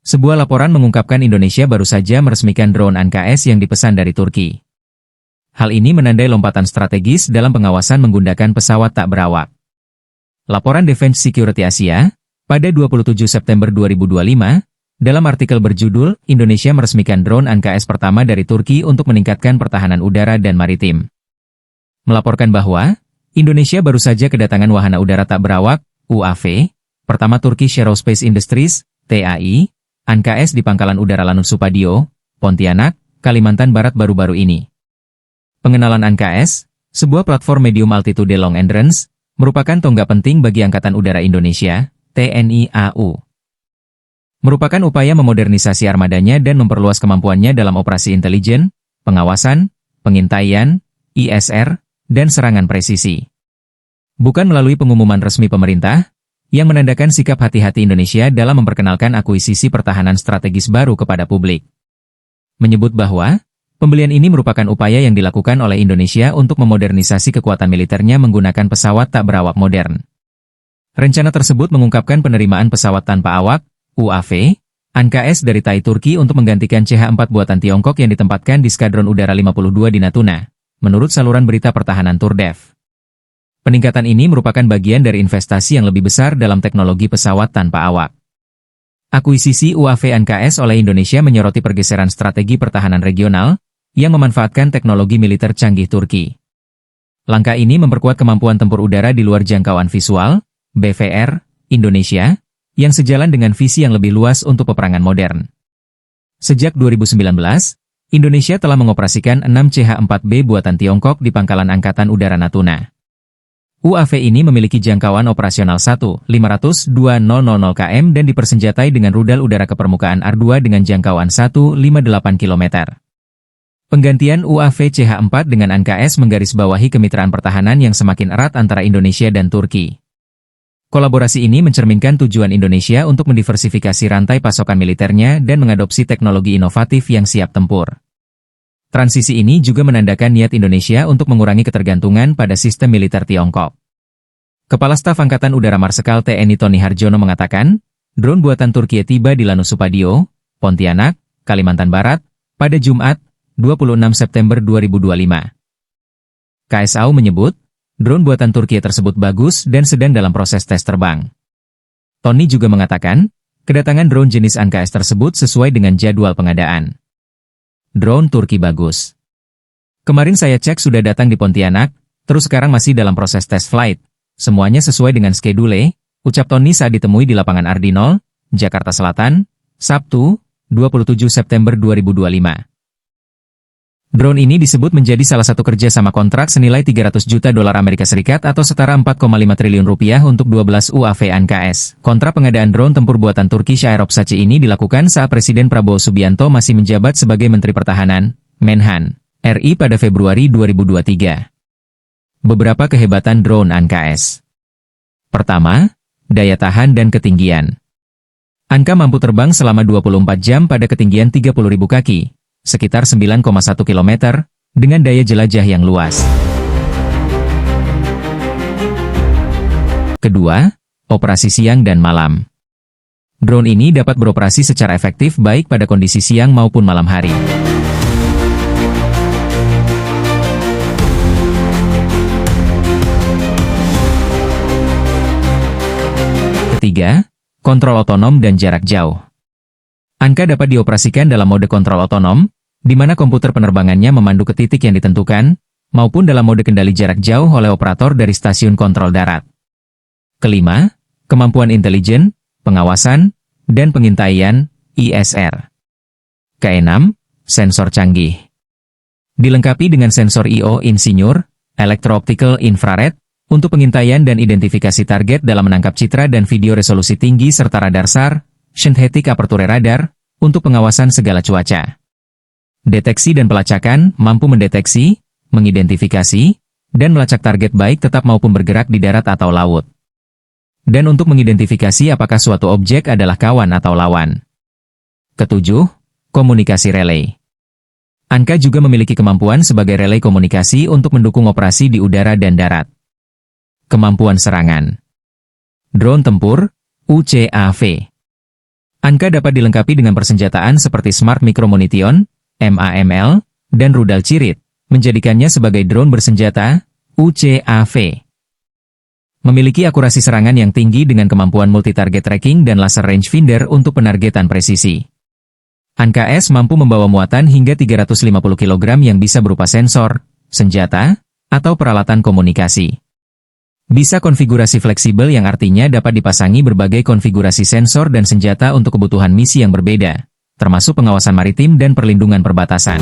Sebuah laporan mengungkapkan Indonesia baru saja meresmikan drone ANKS yang dipesan dari Turki. Hal ini menandai lompatan strategis dalam pengawasan menggunakan pesawat tak berawak. Laporan Defense Security Asia, pada 27 September 2025, dalam artikel berjudul, Indonesia meresmikan drone ANKS pertama dari Turki untuk meningkatkan pertahanan udara dan maritim, melaporkan bahwa, Indonesia baru saja kedatangan wahana udara tak berawak, UAV, pertama Turkish Aerospace Industries, TAI, ANKS di Pangkalan Udara Lanut Supadio, Pontianak, Kalimantan Barat baru-baru ini. Pengenalan ANKS, sebuah platform medium altitude long endurance, merupakan tonggak penting bagi Angkatan Udara Indonesia, TNI AU. Merupakan upaya memodernisasi armadanya dan memperluas kemampuannya dalam operasi intelijen, pengawasan, pengintaian, ISR, dan serangan presisi. Bukan melalui pengumuman resmi pemerintah, yang menandakan sikap hati-hati Indonesia dalam memperkenalkan akuisisi pertahanan strategis baru kepada publik. Menyebut bahwa, pembelian ini merupakan upaya yang dilakukan oleh Indonesia untuk memodernisasi kekuatan militernya menggunakan pesawat tak berawak modern. Rencana tersebut mengungkapkan penerimaan pesawat tanpa awak, UAV, ANKS dari TAI Turki untuk menggantikan CH-4 buatan Tiongkok yang ditempatkan di Skadron Udara 52 di Natuna, menurut saluran berita pertahanan Turdev. Peningkatan ini merupakan bagian dari investasi yang lebih besar dalam teknologi pesawat tanpa awak. Akuisisi UAV ANKS oleh Indonesia menyoroti pergeseran strategi pertahanan regional, yang memanfaatkan teknologi militer canggih Turki. Langkah ini memperkuat kemampuan tempur udara di luar jangkauan visual, BVR, Indonesia, yang sejalan dengan visi yang lebih luas untuk peperangan modern. Sejak 2019, Indonesia telah mengoperasikan 6 CH-4B buatan Tiongkok di Pangkalan Angkatan Udara Natuna. UAV ini memiliki jangkauan operasional 1.500-2.000 km dan dipersenjatai dengan rudal udara ke permukaan R2 dengan jangkauan 158 km. Penggantian UAV CH-4 dengan ANKS menggarisbawahi kemitraan pertahanan yang semakin erat antara Indonesia dan Turki. Kolaborasi ini mencerminkan tujuan Indonesia untuk mendiversifikasi rantai pasokan militernya dan mengadopsi teknologi inovatif yang siap tempur. Transisi ini juga menandakan niat Indonesia untuk mengurangi ketergantungan pada sistem militer Tiongkok. Kepala Staf Angkatan Udara Marsikal TNI Tony Harjono mengatakan, drone buatan Turki tiba di Lanut Supadio, Pontianak, Kalimantan Barat, pada Jumat, 26 September 2025. KSAU menyebut, drone buatan Turki tersebut bagus dan sedang dalam proses tes terbang. Tony juga mengatakan, kedatangan drone jenis ANKS tersebut sesuai dengan jadwal pengadaan. Drone Turki bagus. Kemarin saya cek sudah datang di Pontianak, terus sekarang masih dalam proses test flight. Semuanya sesuai dengan skedule, ucap Tony saat ditemui di lapangan Ardinol, Jakarta Selatan, Sabtu, 27 September 2025. Drone ini disebut menjadi salah satu kerjasama kontrak senilai $300 juta Amerika Serikat atau setara 4,5 triliun rupiah untuk 12 UAV ANKS. Kontrak pengadaan drone tempur buatan Turkish Aerospace ini dilakukan saat Presiden Prabowo Subianto masih menjabat sebagai Menteri Pertahanan, Menhan, RI pada Februari 2023. Beberapa kehebatan drone ANKS. Pertama, daya tahan dan ketinggian. ANKA mampu terbang selama 24 jam pada ketinggian 30.000 kaki. Sekitar 9,1 km, dengan daya jelajah yang luas. Kedua, operasi siang dan malam. Drone ini dapat beroperasi secara efektif baik pada kondisi siang maupun malam hari. Ketiga, kontrol otonom dan jarak jauh. ANKA dapat dioperasikan dalam mode kontrol otonom, di mana komputer penerbangannya memandu ke titik yang ditentukan, maupun dalam mode kendali jarak jauh oleh operator dari stasiun kontrol darat. Kelima, kemampuan intelijen, pengawasan, dan pengintaian, ISR. Keenam, sensor canggih. Dilengkapi dengan sensor IO Insinyur, Electro-Optical Infrared, untuk pengintaian dan identifikasi target dalam menangkap citra dan video resolusi tinggi serta radar SAR, Synthetic Aperture Radar, untuk pengawasan segala cuaca. Deteksi dan pelacakan mampu mendeteksi, mengidentifikasi, dan melacak target baik tetap maupun bergerak di darat atau laut. Dan untuk mengidentifikasi apakah suatu objek adalah kawan atau lawan. Ketujuh, komunikasi relay. ANKA juga memiliki kemampuan sebagai relay komunikasi untuk mendukung operasi di udara dan darat. Kemampuan serangan. Drone tempur, UCAV. Anka dapat dilengkapi dengan persenjataan seperti Smart Micromunition, MAML, dan rudal cirit, menjadikannya sebagai drone bersenjata, UCAV. Memiliki akurasi serangan yang tinggi dengan kemampuan multi-target tracking dan laser rangefinder untuk penargetan presisi. Anka S mampu membawa muatan hingga 350 kg yang bisa berupa sensor, senjata, atau peralatan komunikasi. Bisa konfigurasi fleksibel yang artinya dapat dipasangi berbagai konfigurasi sensor dan senjata untuk kebutuhan misi yang berbeda, termasuk pengawasan maritim dan perlindungan perbatasan.